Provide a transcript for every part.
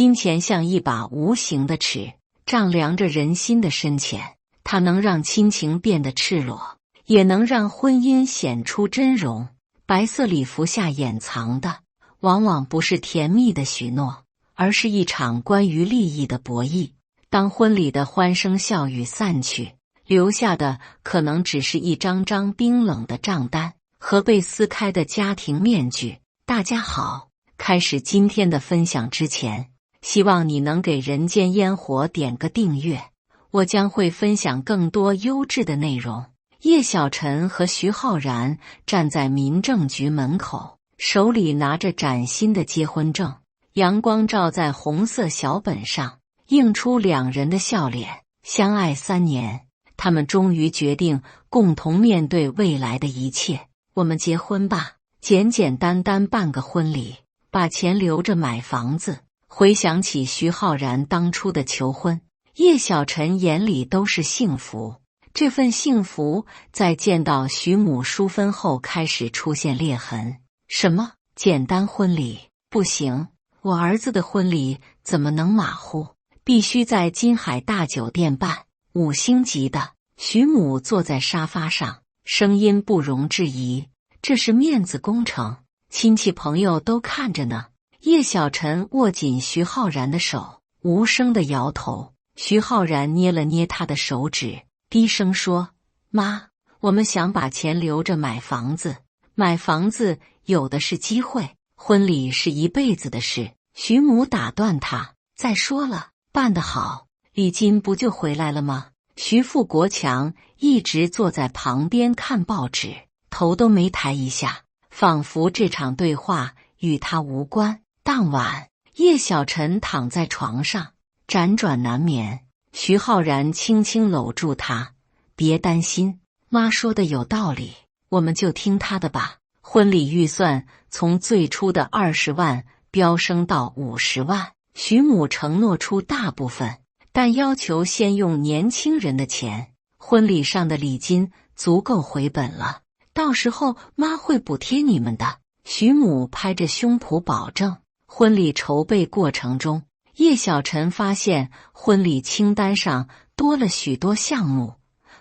金钱像一把无形的尺，丈量着人心的深浅。它能让亲情变得赤裸，也能让婚姻显出真容。白色礼服下掩藏的，往往不是甜蜜的许诺，而是一场关于利益的博弈。当婚礼的欢声笑语散去，留下的可能只是一张张冰冷的账单和被撕开的家庭面具。大家好，开始今天的分享之前，希望你能给人间烟火点个订阅，我将会分享更多优质的内容。叶小晨和徐浩然站在民政局门口，手里拿着崭新的结婚证，阳光照在红色小本上，映出两人的笑脸。相爱3年，他们终于决定共同面对未来的一切。我们结婚吧，简简单单办个婚礼，把钱留着买房子。回想起徐浩然当初的求婚，叶小晨眼里都是幸福。这份幸福在见到徐母淑芬后开始出现裂痕。什么简单婚礼？不行，我儿子的婚礼怎么能马虎？必须在金海大酒店办，5星级的。徐母坐在沙发上，声音不容置疑，这是面子工程，亲戚朋友都看着呢。叶小晨握紧徐浩然的手，无声地摇头。徐浩然捏了捏他的手指，低声说：妈，我们想把钱留着买房子。买房子有的是机会，婚礼是一辈子的事。徐母打断他：再说了，办得好，礼金不就回来了吗？徐富国强一直坐在旁边看报纸，头都没抬一下，仿佛这场对话与他无关。当晚，叶小晨躺在床上，辗转难眠。徐浩然轻轻搂住他：别担心，妈说的有道理，我们就听她的吧。婚礼预算从最初的20万飙升到50万，徐母承诺出大部分，但要求先用年轻人的钱。婚礼上的礼金足够回本了，到时候妈会补贴你们的。徐母拍着胸脯保证。婚礼筹备过程中，叶小晨发现婚礼清单上多了许多项目：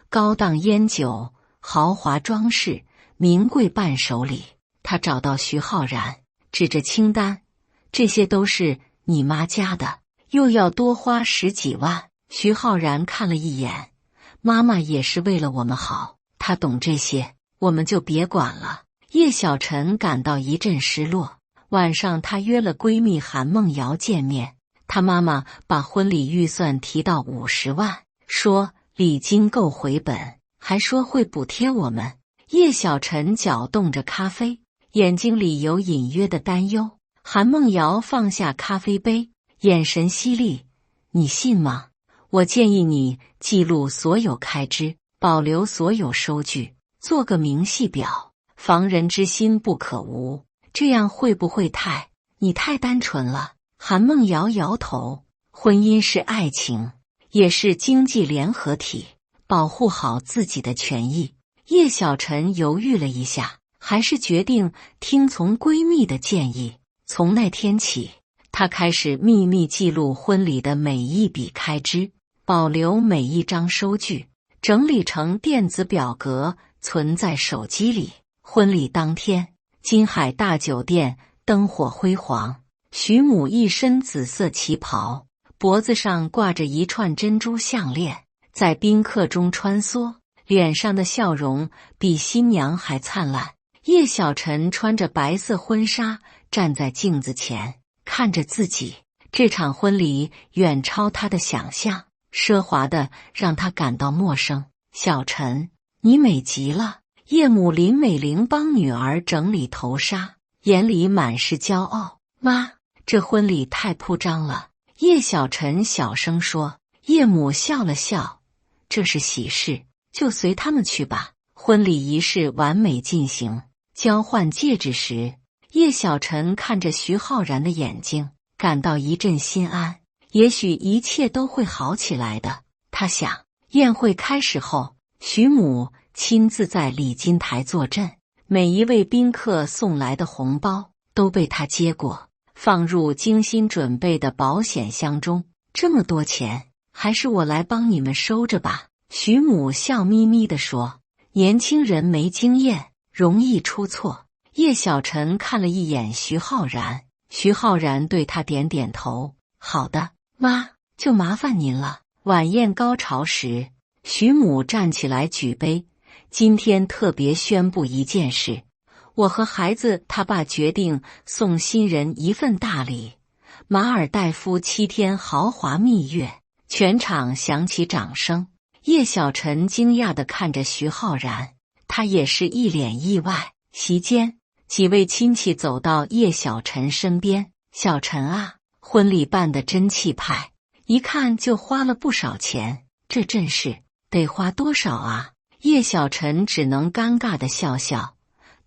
高档烟酒、豪华装饰、名贵伴手礼。他找到徐浩然，指着清单：这些都是你妈家的，又要多花10几万。徐浩然看了一眼：妈妈也是为了我们好，她懂这些，我们就别管了。叶小晨感到一阵失落。晚上，她约了闺蜜韩梦瑶见面。她妈妈把婚礼预算提到50万，说礼金够回本，还说会补贴我们。叶小晨搅动着咖啡，眼睛里有隐约的担忧。韩梦瑶放下咖啡杯，眼神犀利：你信吗？我建议你记录所有开支，保留所有收据，做个明细表，防人之心不可无。这样会不会你太单纯了？韩梦瑶摇头，婚姻是爱情，也是经济联合体，保护好自己的权益。叶小晨犹豫了一下，还是决定听从闺蜜的建议。从那天起，她开始秘密记录婚礼的每一笔开支，保留每一张收据，整理成电子表格，存在手机里。婚礼当天，金海大酒店灯火辉煌，徐母一身紫色旗袍，脖子上挂着一串珍珠项链，在宾客中穿梭，脸上的笑容比新娘还灿烂。叶小晨穿着白色婚纱站在镜子前，看着自己。这场婚礼远超她的想象，奢华的让她感到陌生。小晨，你美极了。叶母林美玲帮女儿整理头纱，眼里满是骄傲。妈，这婚礼太铺张了。叶小晨小声说。叶母笑了笑：这是喜事，就随他们去吧。婚礼仪式完美进行，交换戒指时，叶小晨看着徐浩然的眼睛，感到一阵心安。也许一切都会好起来的，他想。宴会开始后，徐母亲自在礼金台坐镇，每一位宾客送来的红包都被他接过，放入精心准备的保险箱中。这么多钱，还是我来帮你们收着吧。徐母笑眯眯地说：“年轻人没经验，容易出错。”叶小晨看了一眼徐浩然，徐浩然对他点点头：“好的，妈，就麻烦您了。”晚宴高潮时，徐母站起来举杯：“今天特别宣布一件事，我和孩子他爸决定送新人一份大礼——马尔代夫7天豪华蜜月。”全场响起掌声。叶小晨惊讶地看着徐浩然，他也是一脸意外。席间，几位亲戚走到叶小晨身边：“小晨啊，婚礼办得真气派，一看就花了不少钱，这阵势得花多少啊？”叶小晨只能尴尬地笑笑：“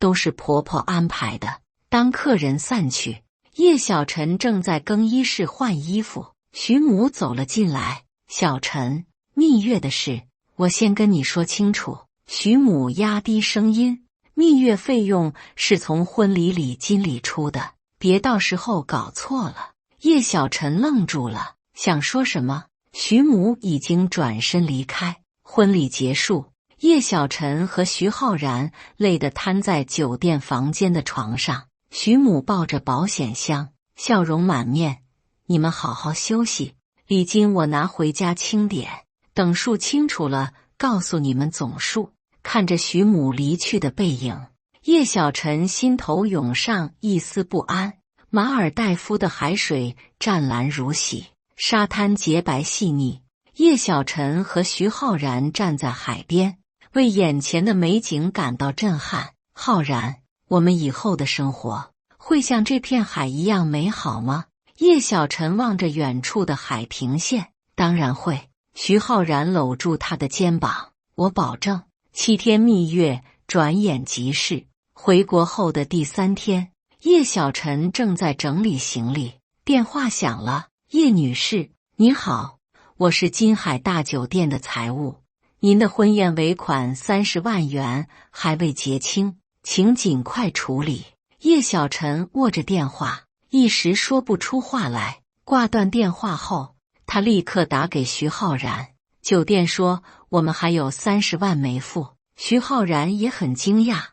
都是婆婆安排的。”当客人散去，叶小晨正在更衣室换衣服，徐母走了进来：“小晨，蜜月的事，我先跟你说清楚。”徐母压低声音：“蜜月费用是从婚礼礼金里出的，别到时候搞错了。”叶小晨愣住了，想说什么，徐母已经转身离开。婚礼结束，叶小晨和徐浩然累得瘫在酒店房间的床上，徐母抱着保险箱，笑容满面：“你们好好休息，礼金我拿回家清点，等数清楚了告诉你们总数。”看着徐母离去的背影，叶小晨心头涌上一丝不安。马尔代夫的海水湛蓝如洗，沙滩洁白细腻。叶小晨和徐浩然站在海边，为眼前的美景感到震撼。“浩然，我们以后的生活会像这片海一样美好吗？”叶小晨望着远处的海平线：“当然会。”徐浩然搂住他的肩膀：“我保证。”7天蜜月转眼即逝。回国后的第3天，叶小晨正在整理行李，电话响了：“叶女士，你好，我是金海大酒店的财务，您的婚宴尾款30万元还未结清，请尽快处理。”叶小晨握着电话，一时说不出话来。挂断电话后，他立刻打给徐浩然：“酒店说我们还有30万没付。”徐浩然也很惊讶：“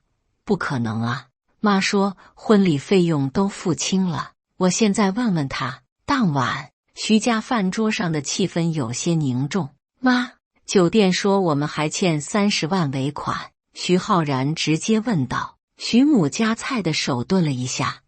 不可能啊，妈说婚礼费用都付清了，我现在问问他。”当晚，徐家饭桌上的气氛有些凝重。“妈，酒店说我们还欠30万尾款。”徐浩然直接问道。徐母夹菜的手顿了一下：“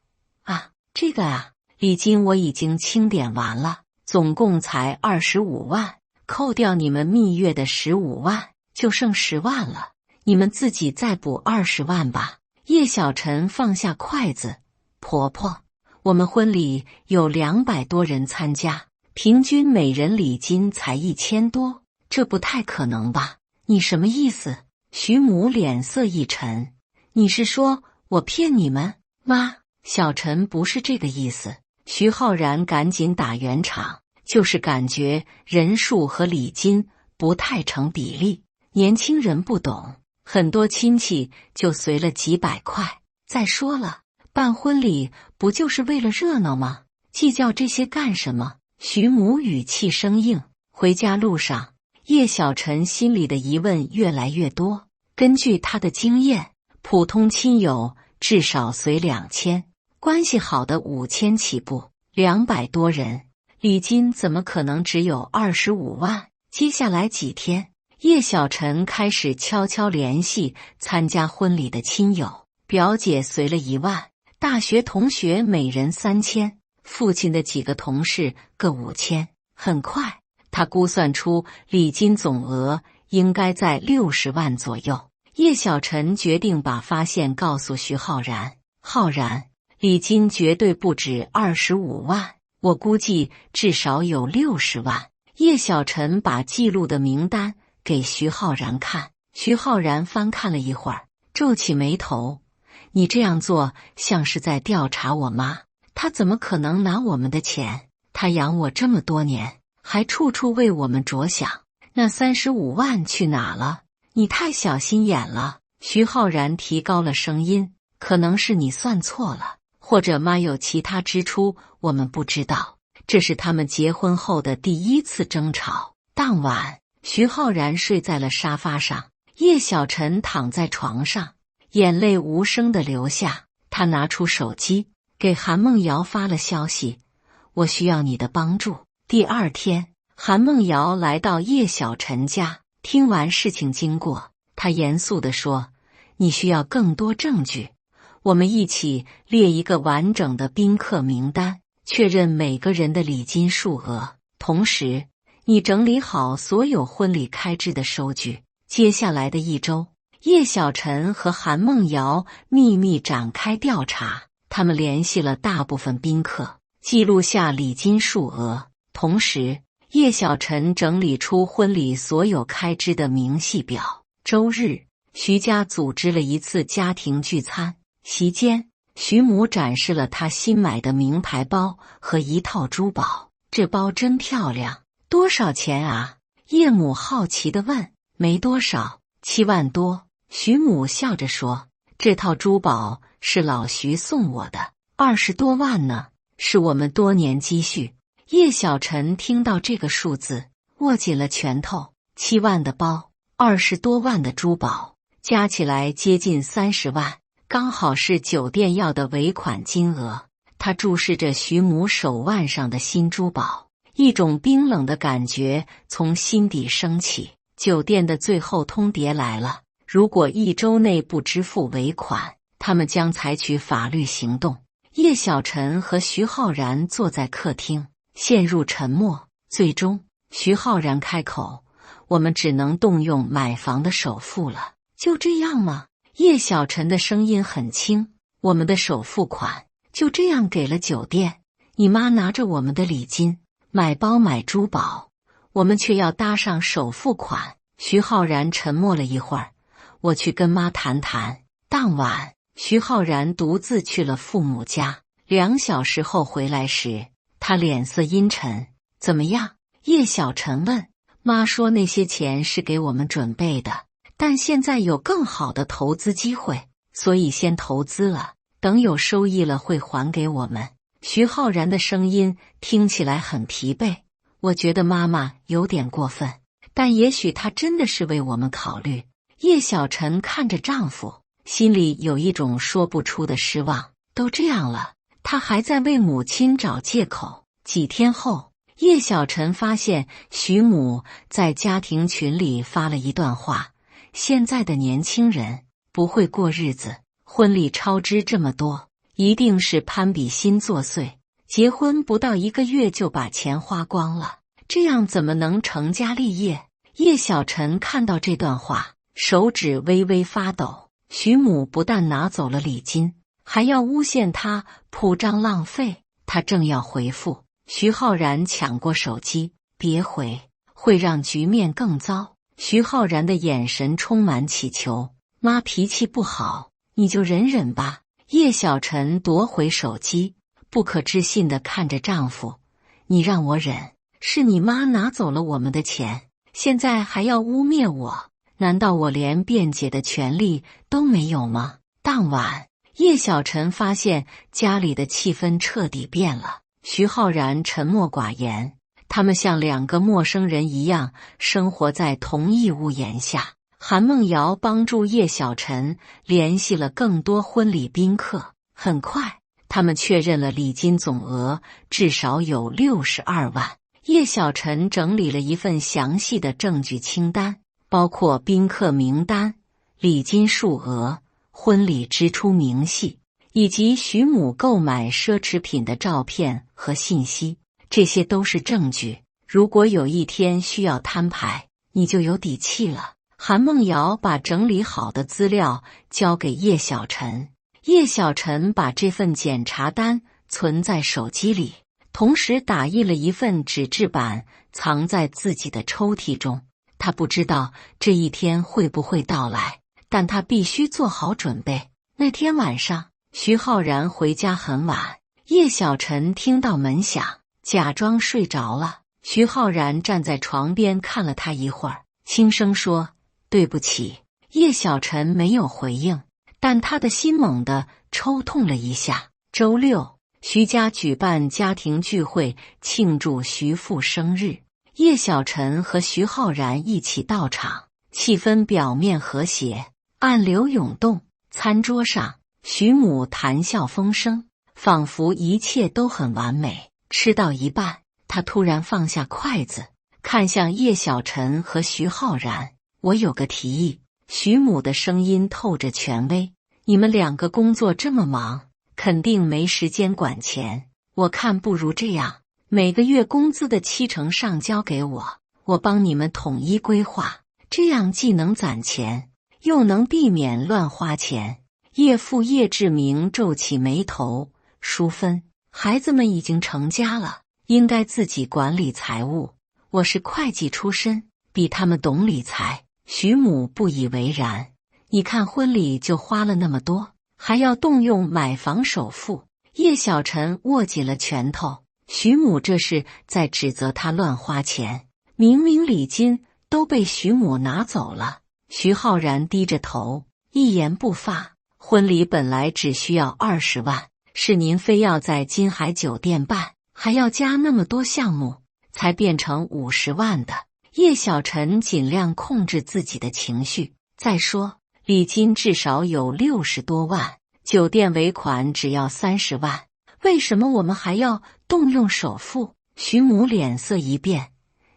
啊，这个啊，礼金我已经清点完了，总共才25万，扣掉你们蜜月的15万，就剩10万了。你们自己再补20万吧。”叶小晨放下筷子：“婆婆，我们婚礼有200多人参加，平均每人礼金才1000多，这不太可能吧？你什么意思？”徐母脸色一沉：“你是说我骗你们？”“妈，小晨不是这个意思。”徐浩然赶紧打圆场：“就是感觉人数和礼金不太成比例，年轻人不懂，很多亲戚就随了几百块。再说了，办婚礼不就是为了热闹吗？计较这些干什么？”徐母语气生硬。回家路上，叶小晨心里的疑问越来越多。根据他的经验，普通亲友至少随2000，关系好的5000起步，200多人，礼金怎么可能只有25万？接下来几天，叶小晨开始悄悄联系参加婚礼的亲友，表姐随了1万，大学同学每人3000，父亲的几个同事各5000。很快，他估算出礼金总额应该在60万左右。叶小晨决定把发现告诉徐浩然：“浩然，礼金绝对不止25万，我估计至少有60万。”叶小晨把记录的名单给徐浩然看，徐浩然翻看了一会儿，皱起眉头：“你这样做像是在调查我妈，她怎么可能拿我们的钱？她养我这么多年，还处处为我们着想，那35万去哪了？你太小心眼了。”徐浩然提高了声音：“可能是你算错了，或者妈有其他支出，我们不知道。这是他们结婚后的第一次争吵。当晚，徐浩然睡在了沙发上，叶小晨躺在床上，眼泪无声地流下。他拿出手机，给韩梦瑶发了消息：我需要你的帮助。第二天，韩梦瑶来到叶小晨家，听完事情经过，她严肃地说：你需要更多证据，我们一起列一个完整的宾客名单，确认每个人的礼金数额，同时你整理好所有婚礼开支的收据。接下来的一周，叶小晨和韩梦瑶秘密展开调查，他们联系了大部分宾客，记录下礼金数额，同时叶小晨整理出婚礼所有开支的明细表。周日，徐家组织了一次家庭聚餐，席间徐母展示了她新买的名牌包和一套珠宝。这包真漂亮，多少钱啊？叶母好奇地问。没多少，7万多。徐母笑着说，这套珠宝是老徐送我的，20多万呢，是我们多年积蓄。叶小晨听到这个数字，握紧了拳头。7万的包，20多万的珠宝，加起来接近30万，刚好是酒店要的尾款金额。他注视着徐母手腕上的新珠宝，一种冰冷的感觉从心底升起。酒店的最后通牒来了，如果1周内不支付尾款，他们将采取法律行动。叶小晨和徐浩然坐在客厅，陷入沉默。最终，徐浩然开口：我们只能动用买房的首付了。就这样吗？叶小晨的声音很轻。我们的首付款就这样给了酒店，你妈拿着我们的礼金买包买珠宝，我们却要搭上首付款。徐浩然沉默了一会儿，我去跟妈谈谈。当晚，徐浩然独自去了父母家。2小时后回来时，他脸色阴沉。怎么样？叶小晨问。妈说那些钱是给我们准备的，但现在有更好的投资机会，所以先投资了，等有收益了会还给我们。徐浩然的声音听起来很疲惫。我觉得妈妈有点过分，但也许她真的是为我们考虑。叶小晨看着丈夫，心里有一种说不出的失望。都这样了，她还在为母亲找借口。几天后，叶小晨发现徐母在家庭群里发了一段话：现在的年轻人不会过日子，婚礼超支这么多，一定是攀比心作祟，结婚不到1个月就把钱花光了，这样怎么能成家立业？叶小晨看到这段话，手指微微发抖。徐母不但拿走了礼金，还要诬陷他铺张浪费。他正要回复，徐浩然抢过手机：别回，会让局面更糟。徐浩然的眼神充满乞求：妈脾气不好，你就忍忍吧。叶小晨夺回手机，不可置信地看着丈夫：你让我忍，是你妈拿走了我们的钱，现在还要污蔑我，难道我连辩解的权利都没有吗？当晚，叶小晨发现家里的气氛彻底变了。徐浩然沉默寡言，他们像2个陌生人一样生活在同一屋檐下。韩梦瑶帮助叶小晨联系了更多婚礼宾客，很快他们确认了礼金总额至少有62万。叶小晨整理了一份详细的证据清单，包括宾客名单、礼金数额、婚礼支出明细，以及徐母购买奢侈品的照片和信息。这些都是证据，如果有一天需要摊牌，你就有底气了。韩梦瑶把整理好的资料交给叶小晨，叶小晨把这份检查单存在手机里，同时打印了一份纸质版，藏在自己的抽屉中。他不知道这一天会不会到来，但他必须做好准备。那天晚上，徐浩然回家很晚，叶小晨听到门响，假装睡着了。徐浩然站在床边看了他一会儿，轻声说：对不起。叶小晨没有回应，但他的心猛地抽痛了一下。周六，徐家举办家庭聚会，庆祝徐父生日。叶小晨和徐浩然一起到场，气氛表面和谐，暗流涌动。餐桌上，徐母谈笑风生，仿佛一切都很完美。吃到一半，他突然放下筷子，看向叶小晨和徐浩然：“我有个提议。”徐母的声音透着权威：“你们两个工作这么忙，肯定没时间管钱。我看不如这样，每个月工资的70%上交给我，我帮你们统一规划，这样既能攒钱，又能避免乱花钱。”叶父叶志明皱起眉头：“淑芬，孩子们已经成家了，应该自己管理财务。我是会计出身，比他们懂理财。”徐母不以为然：“你看婚礼就花了那么多，还要动用买房首付。”叶小晨握紧了拳头，徐母这是在指责他乱花钱，明明礼金都被徐母拿走了。徐浩然低着头，一言不发：“婚礼本来只需要20万，是您非要在金海酒店办，还要加那么多项目，才变成50万的。”叶小晨尽量控制自己的情绪。再说，礼金至少有60多万，酒店尾款只要30万，为什么我们还要动用首付？徐母脸色一变：“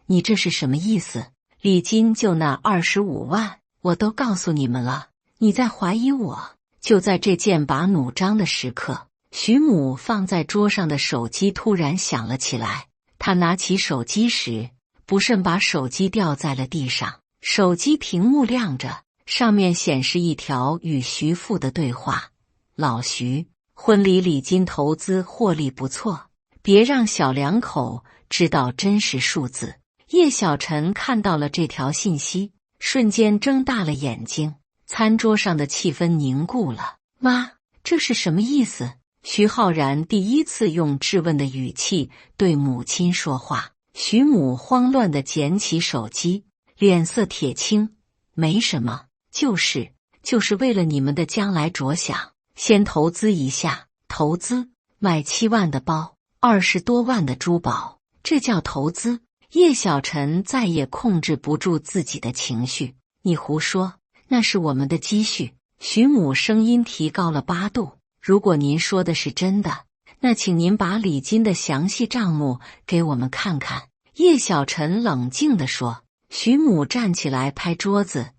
你这是什么意思？礼金就那25万，我都告诉你们了，你在怀疑我？”就在这剑拔弩张的时刻，徐母放在桌上的手机突然响了起来。她拿起手机时，不慎把手机掉在了地上，手机屏幕亮着，上面显示一条与徐父的对话：“老徐，婚礼礼金投资获利不错，别让小两口知道真实数字。”叶小晨看到了这条信息，瞬间睁大了眼睛。餐桌上的气氛凝固了。“妈，这是什么意思？”徐浩然第一次用质问的语气对母亲说话。徐母慌乱地捡起手机，脸色铁青：“没什么，就是为了你们的将来着想，先投资一下。”投资？买7万的包，20多万的珠宝，这叫投资？叶小晨再也控制不住自己的情绪：“你胡说，那是我们的积蓄。”徐母声音提高了8度：“如果您说的是真的，那请您把礼金的详细账目给我们看看。”叶小晨冷静地说。徐母站起来拍桌子：“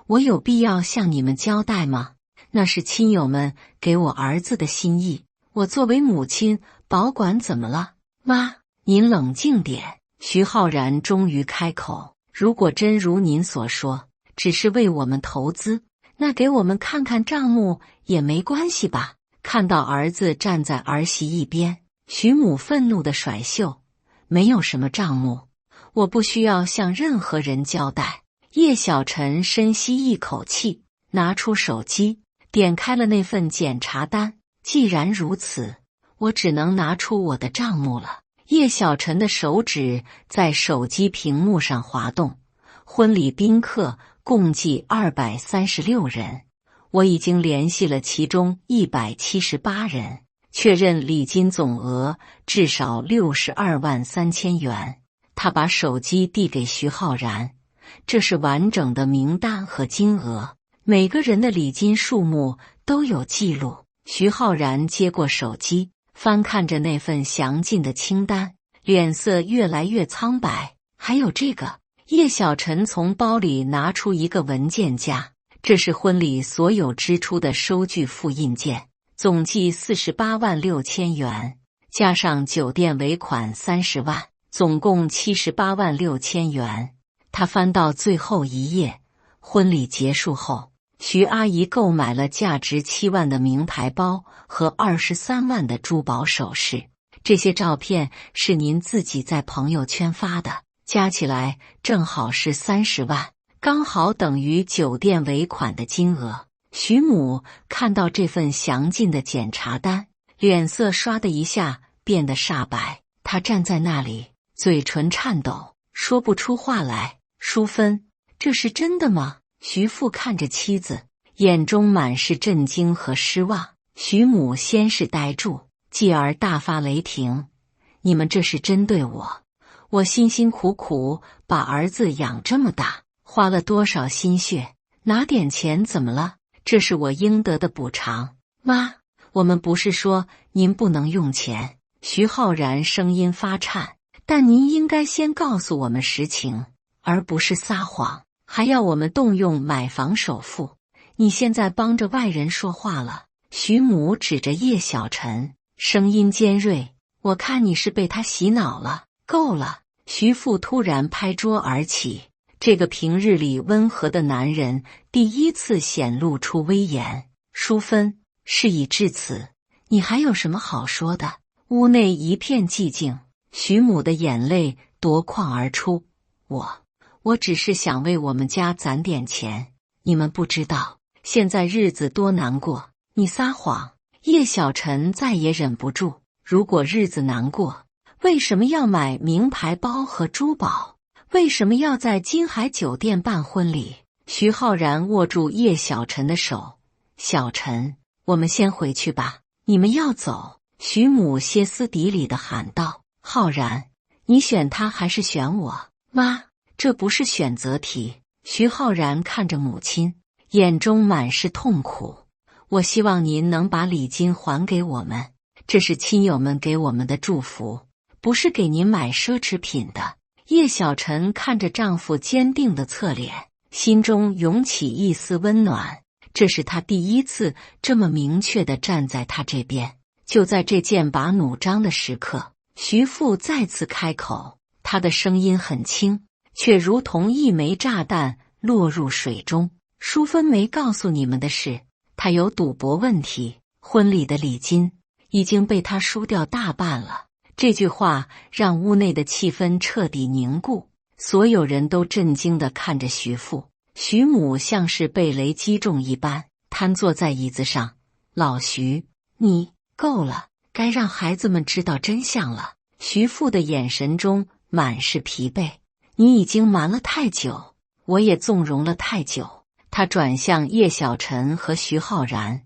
我有必要向你们交代吗？那是亲友们给我儿子的心意，我作为母亲保管怎么了？”“妈，您冷静点。”徐浩然终于开口：“如果真如您所说，只是为我们投资，那给我们看看账目也没关系吧？”看到儿子站在儿媳一边，徐母愤怒地甩袖：“没有什么账目，我不需要向任何人交代。”叶小晨深吸一口气，拿出手机，点开了那份检查单。“既然如此，我只能拿出我的账目了。”叶小晨的手指在手机屏幕上滑动。“婚礼宾客共计236人，我已经联系了其中178人，确认礼金总额至少62万3千元。”他把手机递给徐浩然：“这是完整的名单和金额，每个人的礼金数目都有记录。”徐浩然接过手机，翻看着那份详尽的清单，脸色越来越苍白。“还有这个。”叶小晨从包里拿出一个文件夹，这是婚礼所有支出的收据复印件，总计48万6千元，加上酒店尾款30万，总共78万6千元。他翻到最后一页，婚礼结束后，徐阿姨购买了价值7万的名牌包和23万的珠宝首饰。这些照片是您自己在朋友圈发的，加起来正好是30万，刚好等于酒店尾款的金额。徐母看到这份详尽的检查单，脸色唰的一下变得煞白。她站在那里，嘴唇颤抖，说不出话来。“淑芬，这是真的吗？”徐父看着妻子，眼中满是震惊和失望。徐母先是呆住，继而大发雷霆：“你们这是针对我！我辛辛苦苦把儿子养这么大，花了多少心血，拿点钱怎么了？这是我应得的补偿。妈，我们不是说您不能用钱。”徐浩然声音发颤：“但您应该先告诉我们实情，而不是撒谎，还要我们动用买房首付。你现在帮着外人说话了。”徐母指着叶小晨，声音尖锐：“我看你是被他洗脑了，够了！”徐父突然拍桌而起，这个平日里温和的男人第一次显露出威严。淑芬，事已至此，你还有什么好说的？屋内一片寂静，徐母的眼泪夺眶而出：“我只是想为我们家攒点钱，你们不知道，现在日子多难过。”你撒谎！叶小晨再也忍不住，如果日子难过，为什么要买名牌包和珠宝？为什么要在金海酒店办婚礼？徐浩然握住叶小晨的手：“小晨，我们先回去吧。”“你们要走？”徐母歇斯底里地喊道：“浩然，你选他还是选我？”“妈，这不是选择题。”徐浩然看着母亲，眼中满是痛苦。“我希望您能把礼金还给我们，这是亲友们给我们的祝福，不是给您买奢侈品的。”叶小晨看着丈夫坚定的侧脸，心中涌起一丝温暖。这是他第一次这么明确地站在他这边。就在这剑拔弩张的时刻，徐父再次开口，他的声音很轻，却如同一枚炸弹落入水中。“淑芬没告诉你们的是，他有赌博问题，婚礼的礼金已经被他输掉大半了。”这句话让屋内的气氛彻底凝固，所有人都震惊地看着徐父。徐母像是被雷击中一般，瘫坐在椅子上。“老徐，你够了，该让孩子们知道真相了。”徐父的眼神中满是疲惫。“你已经瞒了太久，我也纵容了太久。”他转向叶小晨和徐浩然：“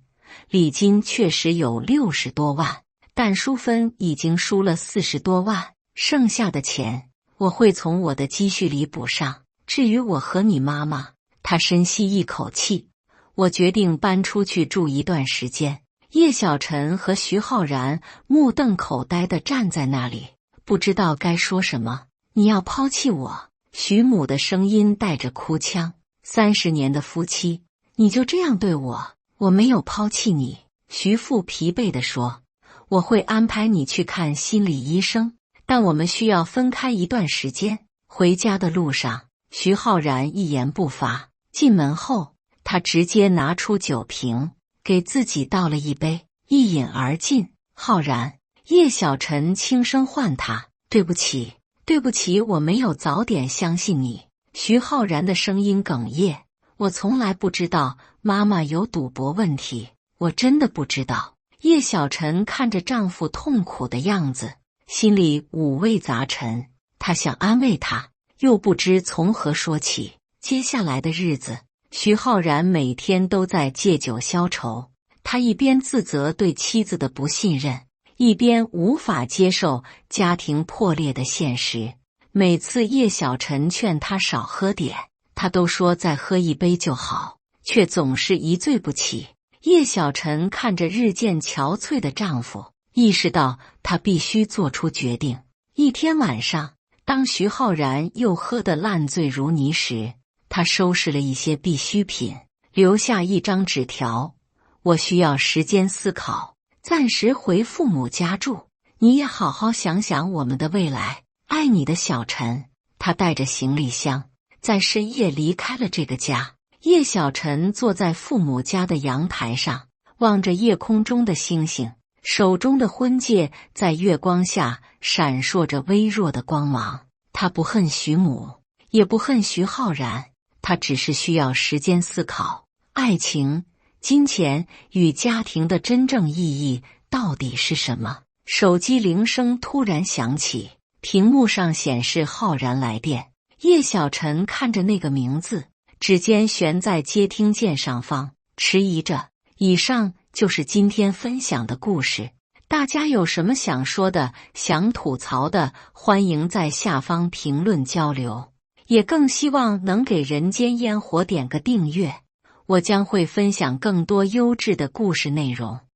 礼金确实有60多万，但淑芬已经输了40多万，剩下的钱我会从我的积蓄里补上。至于我和你妈妈……”他深吸一口气：“我决定搬出去住一段时间。”叶小晨和徐浩然目瞪口呆地站在那里，不知道该说什么。“你要抛弃我？”徐母的声音带着哭腔。“30年的夫妻，你就这样对我？”“我没有抛弃你。”徐父疲惫地说，“我会安排你去看心理医生，但我们需要分开一段时间。”回家的路上，徐浩然一言不发。进门后，他直接拿出酒瓶，给自己倒了一杯，一饮而尽。“浩然！”叶小晨轻声唤他：“对不起，对不起，我没有早点相信你。”徐浩然的声音哽咽：“我从来不知道妈妈有赌博问题，我真的不知道。”叶小晨看着丈夫痛苦的样子，心里五味杂陈。她想安慰他，又不知从何说起。接下来的日子，徐浩然每天都在借酒消愁。他一边自责对妻子的不信任，一边无法接受家庭破裂的现实。每次叶小晨劝他少喝点，他都说再喝一杯就好，却总是一醉不起。叶小晨看着日渐憔悴的丈夫，意识到他必须做出决定。一天晚上，当徐浩然又喝得烂醉如泥时，他收拾了一些必需品，留下一张纸条：“我需要时间思考，暂时回父母家住，你也好好想想我们的未来。爱你的小陈。”他带着行李箱，在深夜离开了这个家。叶小晨坐在父母家的阳台上，望着夜空中的星星，手中的婚戒在月光下闪烁着微弱的光芒。他不恨徐母，也不恨徐浩然，他只是需要时间思考，爱情、金钱与家庭的真正意义到底是什么。手机铃声突然响起，屏幕上显示浩然来电。叶小晨看着那个名字，指尖悬在接听键上方，迟疑着：“以上就是今天分享的故事。大家有什么想说的、想吐槽的，欢迎在下方评论交流。也更希望能给人间烟火点个订阅，我将会分享更多优质的故事内容。